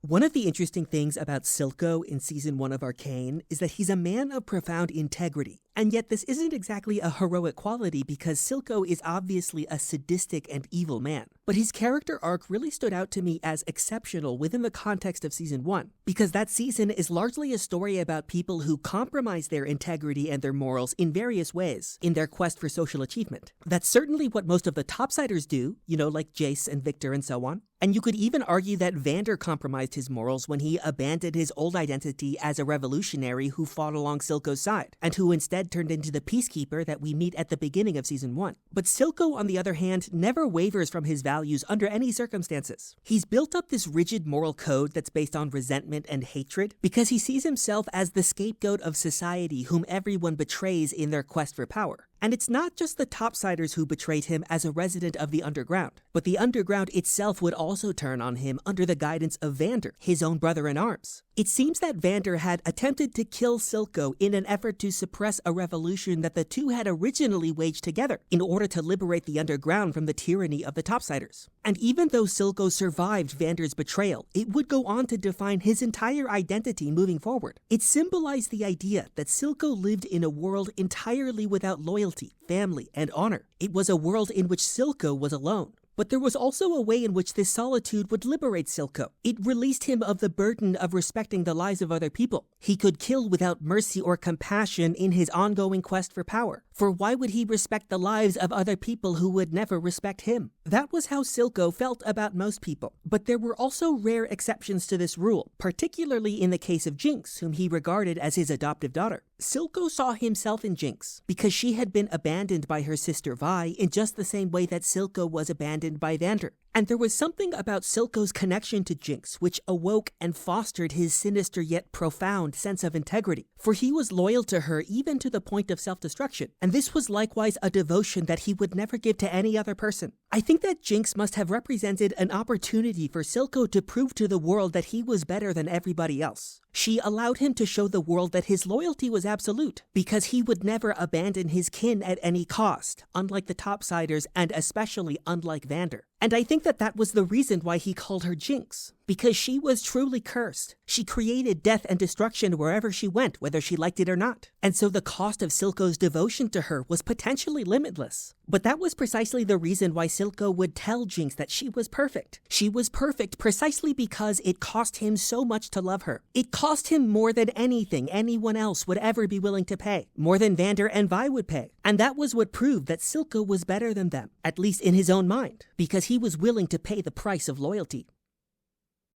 One of the interesting things about Silco in Season 1 of Arcane is that he's a man of profound integrity. And yet this isn't exactly a heroic quality because Silco is obviously a sadistic and evil man. But his character arc really stood out to me as exceptional within the context of Season 1, because that season is largely a story about people who compromise their integrity and their morals in various ways in their quest for social achievement. That's certainly what most of the topsiders do, like Jace and Victor and so on. And you could even argue that Vander compromised his morals when he abandoned his old identity as a revolutionary who fought along Silco's side, and who instead turned into the peacekeeper that we meet at the beginning of Season 1. But Silco, on the other hand, never wavers from his values under any circumstances. He's built up this rigid moral code that's based on resentment and hatred because he sees himself as the scapegoat of society whom everyone betrays in their quest for power. And it's not just the topsiders who betrayed him as a resident of the underground, but the underground itself would also turn on him under the guidance of Vander, his own brother-in-arms. It seems that Vander had attempted to kill Silco in an effort to suppress a revolution that the two had originally waged together in order to liberate the underground from the tyranny of the topsiders. And even though Silco survived Vander's betrayal, it would go on to define his entire identity moving forward. It symbolized the idea that Silco lived in a world entirely without loyalty, family, and honor. It was a world in which Silco was alone. But there was also a way in which this solitude would liberate Silco. It released him of the burden of respecting the lives of other people. He could kill without mercy or compassion in his ongoing quest for power. For why would he respect the lives of other people who would never respect him? That was how Silco felt about most people. But there were also rare exceptions to this rule, particularly in the case of Jinx, whom he regarded as his adoptive daughter. Silco saw himself in Jinx because she had been abandoned by her sister Vi in just the same way that Silco was abandoned by Vander. And there was something about Silco's connection to Jinx which awoke and fostered his sinister yet profound sense of integrity. For he was loyal to her even to the point of self-destruction. And this was likewise a devotion that he would never give to any other person. I think that Jinx must have represented an opportunity for Silco to prove to the world that he was better than everybody else. She allowed him to show the world that his loyalty was absolute, because he would never abandon his kin at any cost, unlike the topsiders and especially unlike Vander. And I think that was the reason why he called her Jinx, because she was truly cursed. She created death and destruction wherever she went, whether she liked it or not. And so the cost of Silco's devotion to her was potentially limitless. But that was precisely the reason why Silco would tell Jinx that she was perfect. She was perfect precisely because it cost him so much to love her. It cost him more than anything anyone else would ever be willing to pay, more than Vander and Vi would pay. And that was what proved that Silco was better than them, at least in his own mind, because he was willing to pay the price of loyalty.